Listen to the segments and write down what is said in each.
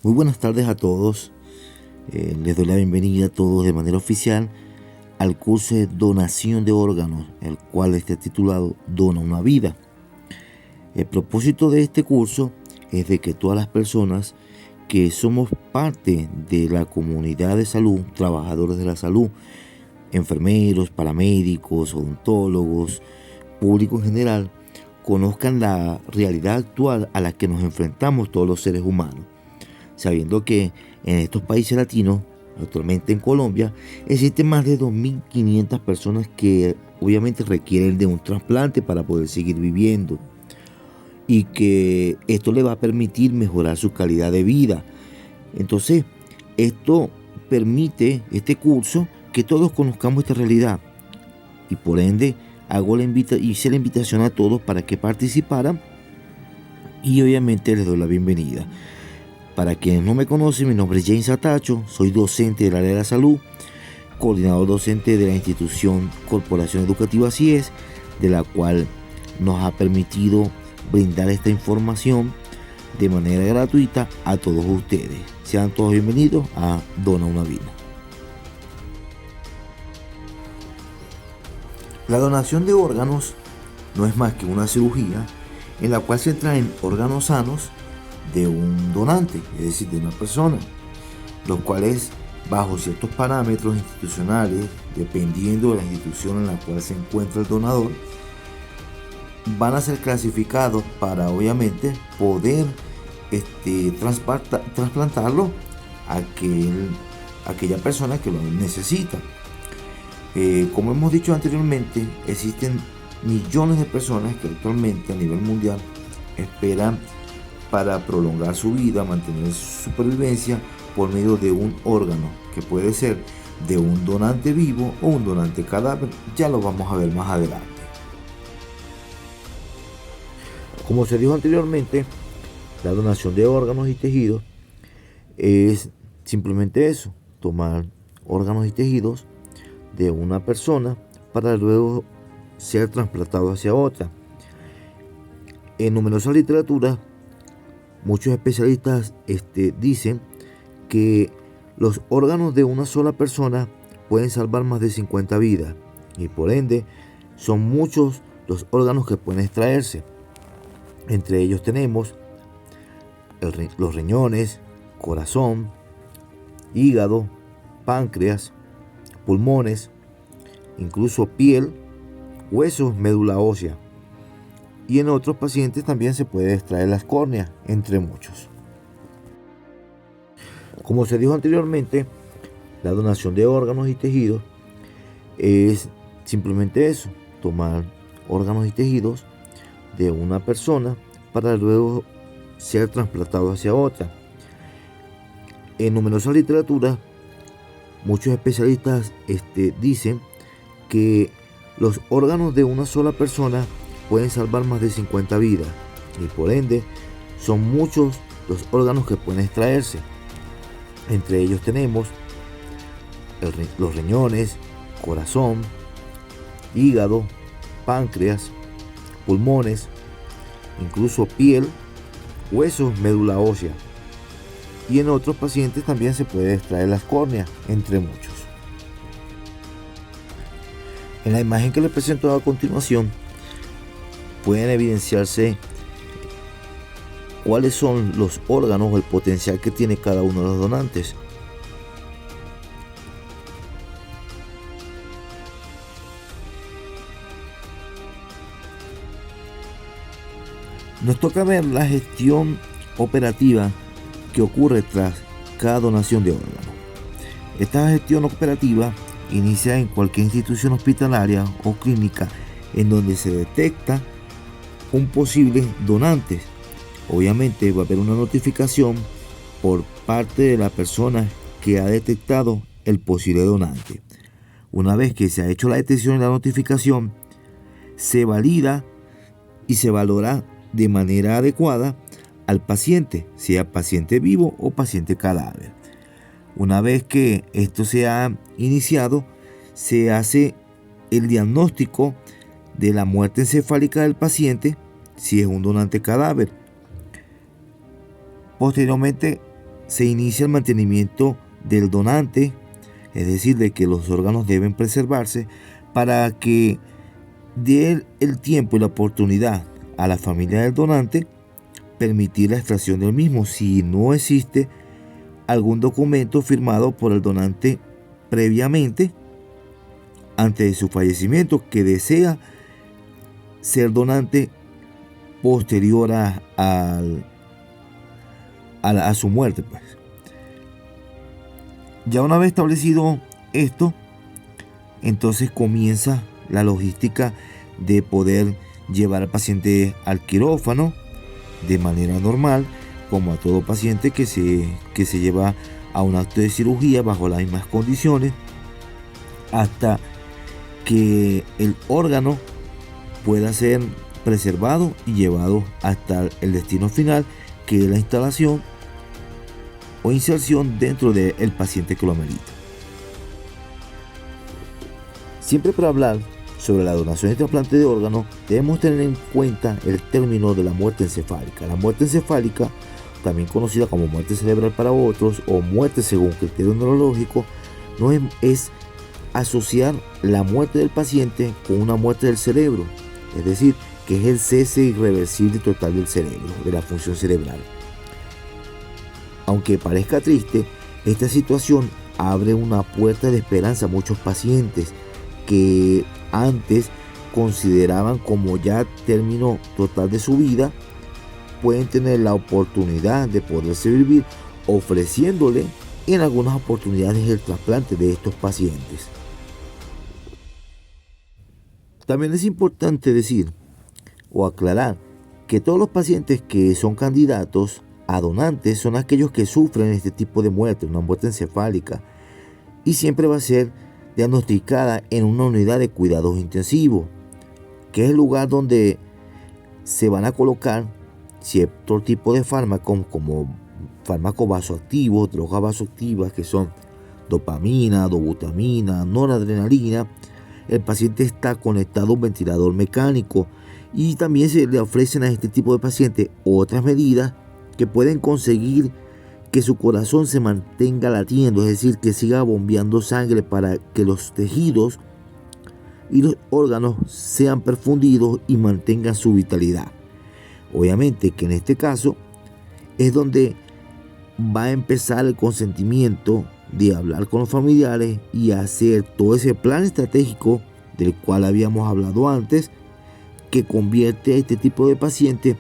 Muy buenas tardes a todos. Les doy la bienvenida a todos de manera oficial al curso de donación de órganos, el cual está titulado Dona una vida. El propósito de este curso es de que todas las personas que somos parte de la comunidad de salud, trabajadores de la salud, enfermeros, paramédicos, odontólogos, público en general, conozcan la realidad actual a la que nos enfrentamos todos los seres humanos, sabiendo que en estos países latinos, actualmente en Colombia, existen más de 2.500 personas que obviamente requieren de un trasplante para poder seguir viviendo, y que esto le va a permitir mejorar su calidad de vida. Entonces, esto permite, este curso, que todos conozcamos esta realidad, y por ende hice la invitación a todos para que participaran, y obviamente les doy la bienvenida. Para quienes no me conocen, mi nombre es James Atacho, soy docente del área de la salud, coordinador docente de la institución Corporación Educativa CIES, de la cual nos ha permitido brindar esta información de manera gratuita a todos ustedes. Sean todos bienvenidos a Dona una Vida. La donación de órganos no es más que una cirugía en la cual se extraen órganos sanos de un donante, es decir, de una persona, los cuales, bajo ciertos parámetros institucionales, dependiendo de la institución en la cual se encuentra el donador, van a ser clasificados para obviamente poder trasplantarlo a aquella persona que lo necesita. Como hemos dicho anteriormente, existen millones de personas que actualmente a nivel mundial esperan para prolongar su vida, mantener su supervivencia por medio de un órgano, que puede ser de un donante vivo o un donante cadáver. Ya lo vamos a ver más adelante. Como se dijo anteriormente, la donación de órganos y tejidos es simplemente eso: tomar órganos y tejidos de una persona para luego ser trasplantado hacia otra. En numerosas literaturas, muchos especialistas dicen que los órganos de una sola persona pueden salvar más de 50 vidas, y por ende son muchos los órganos que pueden extraerse. Entre ellos tenemos los riñones, corazón, hígado, páncreas, pulmones, incluso piel, huesos, médula ósea. Y en otros pacientes también se puede extraer las córneas, entre muchos. Como se dijo anteriormente, la donación de órganos y tejidos es simplemente eso: tomar órganos y tejidos de una persona para luego ser trasplantado hacia otra. En numerosas literaturas, muchos especialistas dicen que los órganos de una sola persona pueden salvar más de 50 vidas, y por ende son muchos los órganos que pueden extraerse. Entre ellos tenemos los riñones, corazón, hígado, páncreas, pulmones, incluso piel, huesos, médula ósea. Y en otros pacientes también se puede extraer las córneas, entre muchos. En la imagen que les presento a continuación, pueden evidenciarse cuáles son los órganos o el potencial que tiene cada uno de los donantes. Nos toca ver la gestión operativa que ocurre tras cada donación de órganos. Esta gestión operativa inicia en cualquier institución hospitalaria o clínica en donde se detecta un posible donante. Obviamente va a haber una notificación por parte de la persona que ha detectado el posible donante. Una vez que se ha hecho la detección y la notificación, se valida y se valora de manera adecuada al paciente, sea paciente vivo o paciente cadáver. Una vez que esto se ha iniciado, se hace el diagnóstico de la muerte encefálica del paciente, si es un donante cadáver. Posteriormente se inicia el mantenimiento del donante, es decir, de que los órganos deben preservarse para que dé el tiempo y la oportunidad a la familia del donante permitir la extracción del mismo si no existe algún documento firmado por el donante previamente antes de su fallecimiento que desea ser donante posterior a su muerte, pues. Ya una vez establecido esto, entonces comienza la logística de poder llevar al paciente al quirófano de manera normal, como a todo paciente que se lleva a un acto de cirugía bajo las mismas condiciones, hasta que el órgano pueda ser preservado y llevado hasta el destino final, que es la instalación o inserción dentro del paciente que lo amerita. Siempre para hablar sobre la donación y trasplante de órganos debemos tener en cuenta el término de la muerte encefálica. La muerte encefálica, también conocida como muerte cerebral para otros o muerte según criterio neurológico, no es asociar la muerte del paciente con una muerte del cerebro, es decir, que es el cese irreversible y total del cerebro, de la función cerebral. Aunque parezca triste, esta situación abre una puerta de esperanza a muchos pacientes que antes consideraban como ya término total de su vida, pueden tener la oportunidad de poderse vivir ofreciéndole en algunas oportunidades el trasplante de estos pacientes. También es importante decir o aclarar que todos los pacientes que son candidatos a donantes son aquellos que sufren este tipo de muerte, una muerte encefálica, y siempre va a ser diagnosticada en una unidad de cuidados intensivos, que es el lugar donde se van a colocar cierto tipo de fármacos como fármacos vasoactivos, drogas vasoactivas que son dopamina, dobutamina, noradrenalina. El paciente está conectado a un ventilador mecánico y también se le ofrecen a este tipo de pacientes otras medidas que pueden conseguir que su corazón se mantenga latiendo, es decir, que siga bombeando sangre para que los tejidos y los órganos sean perfundidos y mantengan su vitalidad. Obviamente que en este caso es donde va a empezar el consentimiento de hablar con los familiares y hacer todo ese plan estratégico del cual habíamos hablado antes, que convierte a este tipo de paciente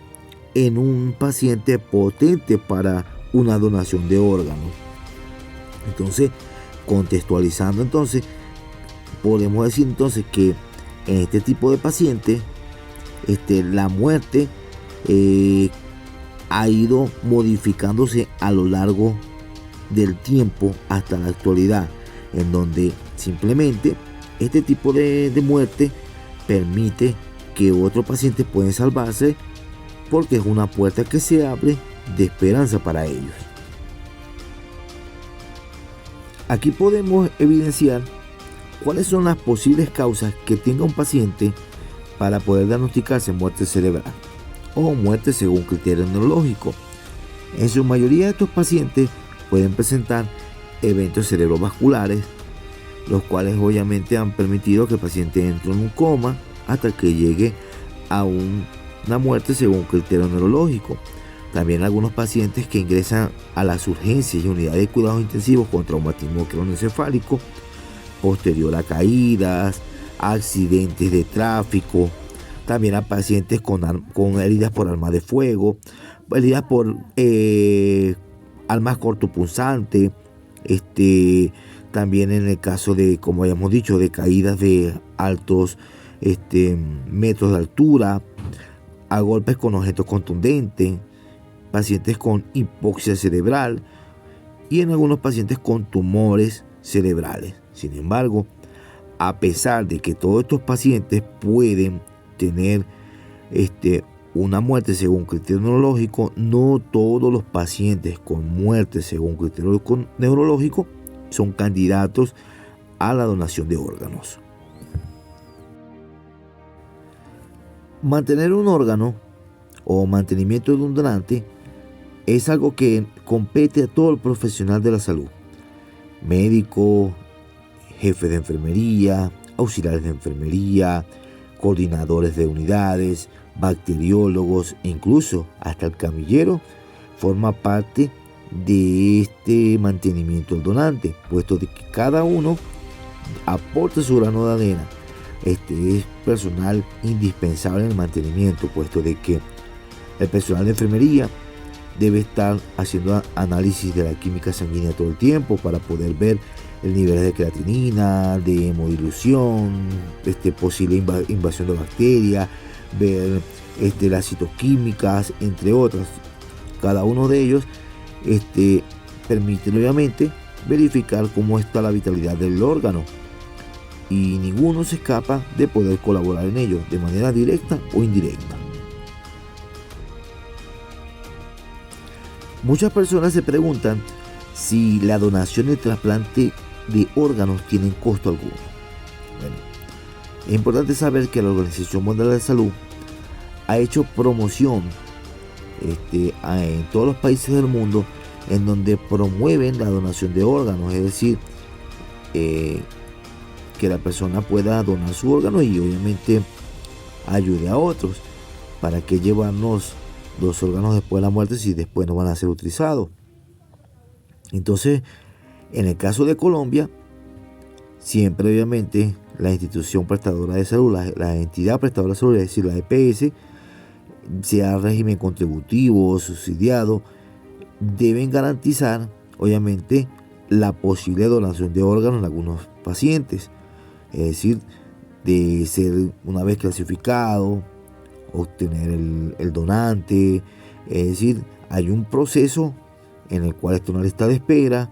en un paciente potente para una donación de órganos. Entonces, contextualizando, entonces podemos decir entonces que en este tipo de pacientes la muerte ha ido modificándose a lo largo del tiempo hasta la actualidad, en donde simplemente este tipo de muerte permite que otros pacientes pueden salvarse, porque es una puerta que se abre de esperanza para ellos. Aquí podemos evidenciar cuáles son las posibles causas que tenga un paciente para poder diagnosticarse muerte cerebral o muerte según criterio neurológico. En su mayoría de estos pacientes pueden presentar eventos cerebrovasculares, los cuales obviamente han permitido que el paciente entre en un coma hasta que llegue a una muerte según criterio neurológico. También algunos pacientes que ingresan a las urgencias y unidades de cuidados intensivos con traumatismo craneoencefálico posterior a caídas, accidentes de tráfico. También a pacientes con heridas por armas de fuego, heridas por armas cortopunzantes. También en el caso de, como habíamos dicho, de caídas de altos metros de altura, a golpes con objetos contundentes, pacientes con hipoxia cerebral y en algunos pacientes con tumores cerebrales. Sin embargo, a pesar de que todos estos pacientes pueden tener una muerte según criterio neurológico, no todos los pacientes con muerte según criterio neurológico son candidatos a la donación de órganos. Mantener un órgano o mantenimiento de un donante es algo que compete a todo el profesional de la salud: médico, jefe de enfermería, auxiliares de enfermería, coordinadores de unidades, bacteriólogos e incluso hasta el camillero forma parte de este mantenimiento del donante, puesto de que cada uno aporta su grano de arena. Este es personal indispensable en el mantenimiento, puesto de que el personal de enfermería debe estar haciendo análisis de la química sanguínea todo el tiempo para poder ver el nivel de creatinina, de hemodilución, posible invasión de bacterias, ver las citoquímicas, entre otras. Cada uno de ellos permite obviamente verificar cómo está la vitalidad del órgano, y ninguno se escapa de poder colaborar en ello de manera directa o indirecta. Muchas personas se preguntan si la donación y el trasplante de órganos tienen costo alguno. Bueno, es importante saber que la Organización Mundial de la Salud ha hecho promoción en todos los países del mundo en donde promueven la donación de órganos, es decir, que la persona pueda donar su órgano y obviamente ayude a otros. ¿Para qué llevarnos los órganos después de la muerte si después no van a ser utilizados? Entonces, en el caso de Colombia, siempre obviamente la institución prestadora de salud, la entidad prestadora de salud, es decir, la EPS, sea régimen contributivo o subsidiado, deben garantizar obviamente la posible donación de órganos en algunos pacientes. Es decir, de ser una vez clasificado, obtener el donante. Es decir, hay un proceso en el cual está una lista de espera,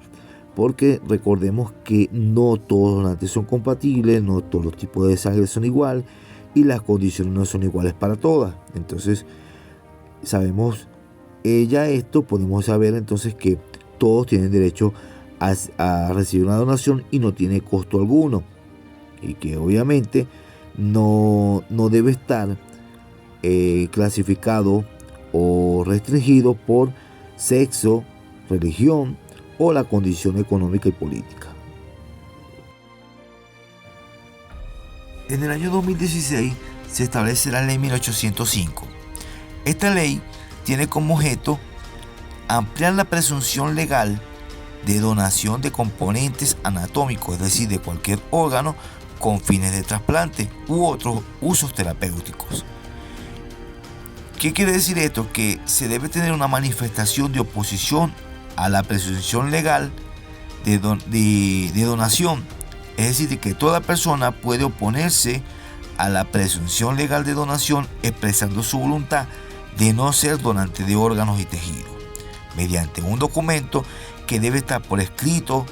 porque recordemos que no todos los donantes son compatibles, no todos los tipos de sangre son igual y las condiciones no son iguales para todas. Entonces, sabemos esto, podemos saber entonces que todos tienen derecho a recibir una donación y no tiene costo alguno, y que obviamente no debe estar clasificado o restringido por sexo, religión o la condición económica y política. En el año 2016 se establece la ley 1805. Esta ley tiene como objeto ampliar la presunción legal de donación de componentes anatómicos, es decir, de cualquier órgano, con fines de trasplante u otros usos terapéuticos. ¿Qué quiere decir esto? Que se debe tener una manifestación de oposición a la presunción legal de donación, es decir, que toda persona puede oponerse a la presunción legal de donación expresando su voluntad de no ser donante de órganos y tejidos, mediante un documento que debe estar por escrito,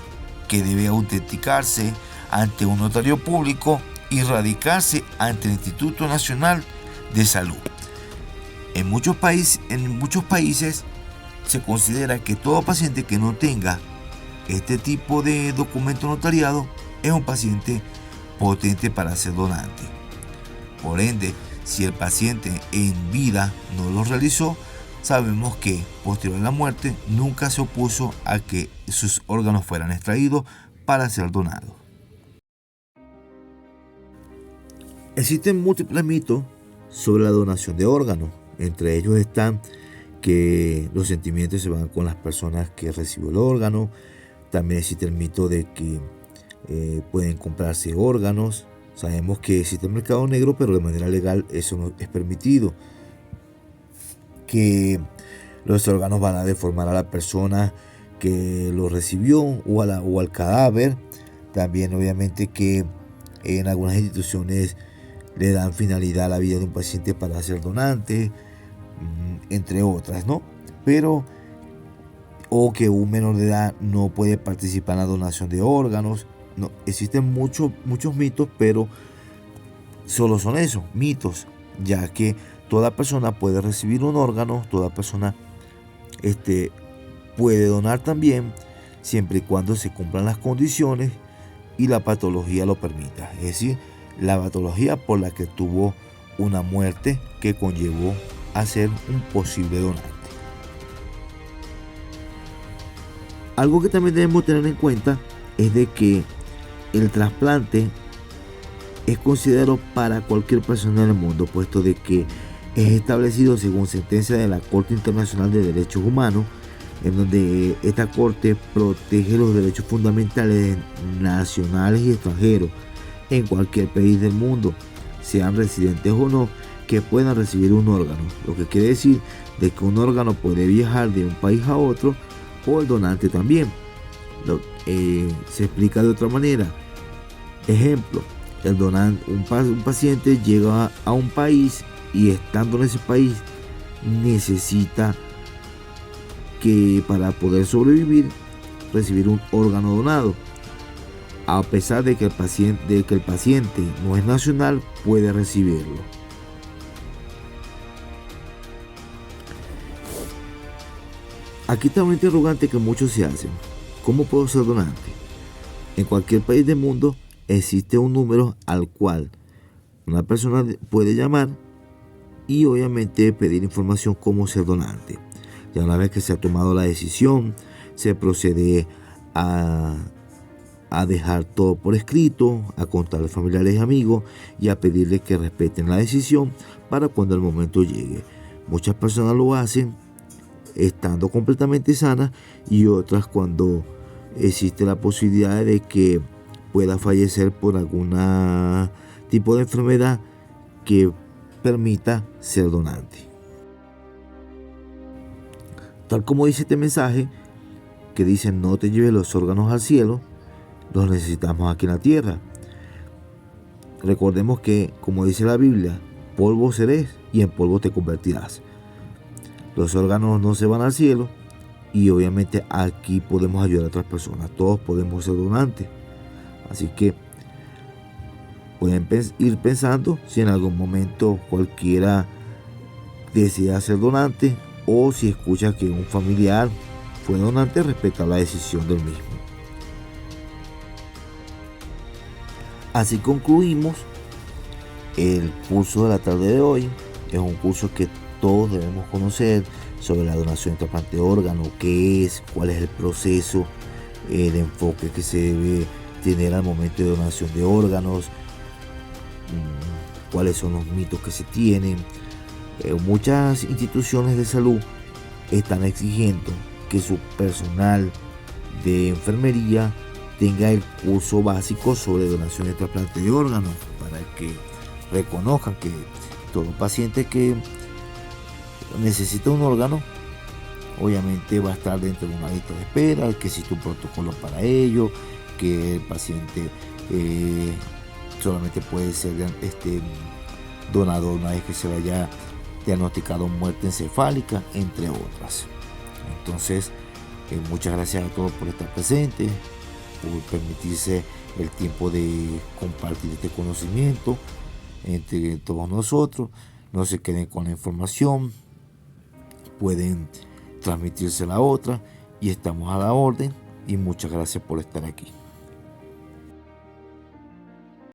que debe autenticarse ante un notario público y radicarse ante el Instituto Nacional de Salud. En muchos países se considera que todo paciente que no tenga este tipo de documento notariado es un paciente potente para ser donante. Por ende, si el paciente en vida no lo realizó, sabemos que posterior a la muerte nunca se opuso a que sus órganos fueran extraídos para ser donados. Existen múltiples mitos sobre la donación de órganos. Entre ellos están que los sentimientos se van con las personas que reciben el órgano. También existe el mito de que pueden comprarse órganos. Sabemos que existe el mercado negro, pero de manera legal eso no es permitido. Que los órganos van a deformar a la persona que lo recibió o al cadáver. También obviamente que en algunas instituciones le dan finalidad a la vida de un paciente para ser donante, entre otras, ¿no? O que un menor de edad no puede participar en la donación de órganos. No, existen muchos mitos, pero solo son esos, mitos, ya que toda persona puede recibir un órgano, toda persona puede donar también, siempre y cuando se cumplan las condiciones y la patología lo permita. Es decir, la patología por la que tuvo una muerte que conllevó a ser un posible donante. Algo que también debemos tener en cuenta es de que el trasplante es considerado para cualquier persona en el mundo, puesto de que es establecido según sentencia de la Corte Internacional de Derechos Humanos, en donde esta corte protege los derechos fundamentales nacionales y extranjeros en cualquier país del mundo, sean residentes o no, que puedan recibir un órgano. Lo que quiere decir de que un órgano puede viajar de un país a otro, o el donante también. Se explica de otra manera. Ejemplo, un paciente llega a un país y estando en ese país necesita que para poder sobrevivir recibir un órgano donado. A pesar de que el paciente no es nacional, puede recibirlo. Aquí está un interrogante que muchos se hacen. ¿Cómo puedo ser donante? En cualquier país del mundo existe un número al cual una persona puede llamar y obviamente pedir información cómo ser donante. Ya una vez que se ha tomado la decisión, se procede a dejar todo por escrito, a contarle a familiares y amigos y a pedirles que respeten la decisión para cuando el momento llegue. Muchas personas lo hacen estando completamente sanas y otras cuando existe la posibilidad de que pueda fallecer por algún tipo de enfermedad que permita ser donante. Tal como dice este mensaje, que dice: no te lleves los órganos al cielo, los necesitamos aquí en la tierra. Recordemos que, como dice la Biblia, polvo serás y en polvo te convertirás. Los órganos no se van al cielo y obviamente aquí podemos ayudar a otras personas. Todos podemos ser donantes. Así que pueden ir pensando si en algún momento cualquiera desea ser donante, o si escucha que un familiar fue donante, respeta la decisión del mismo. Así concluimos el curso de la tarde de hoy. Es un curso que todos debemos conocer sobre la donación de trasplante de órganos, qué es, cuál es el proceso de enfoque que se debe tener al momento de donación de órganos, cuáles son los mitos que se tienen. Muchas instituciones de salud están exigiendo que su personal de enfermería tenga el curso básico sobre donación de trasplante de órganos, para que reconozcan que todo paciente que necesita un órgano obviamente va a estar dentro de una lista de espera, que existe un protocolo para ello, que el paciente solamente puede ser donador una vez que se le haya diagnosticado muerte encefálica, entre otras. Entonces, muchas gracias a todos por estar presentes, por permitirse el tiempo de compartir este conocimiento entre todos nosotros. No se queden con la información, pueden transmitírsela a otra y estamos a la orden. Y muchas gracias por estar aquí.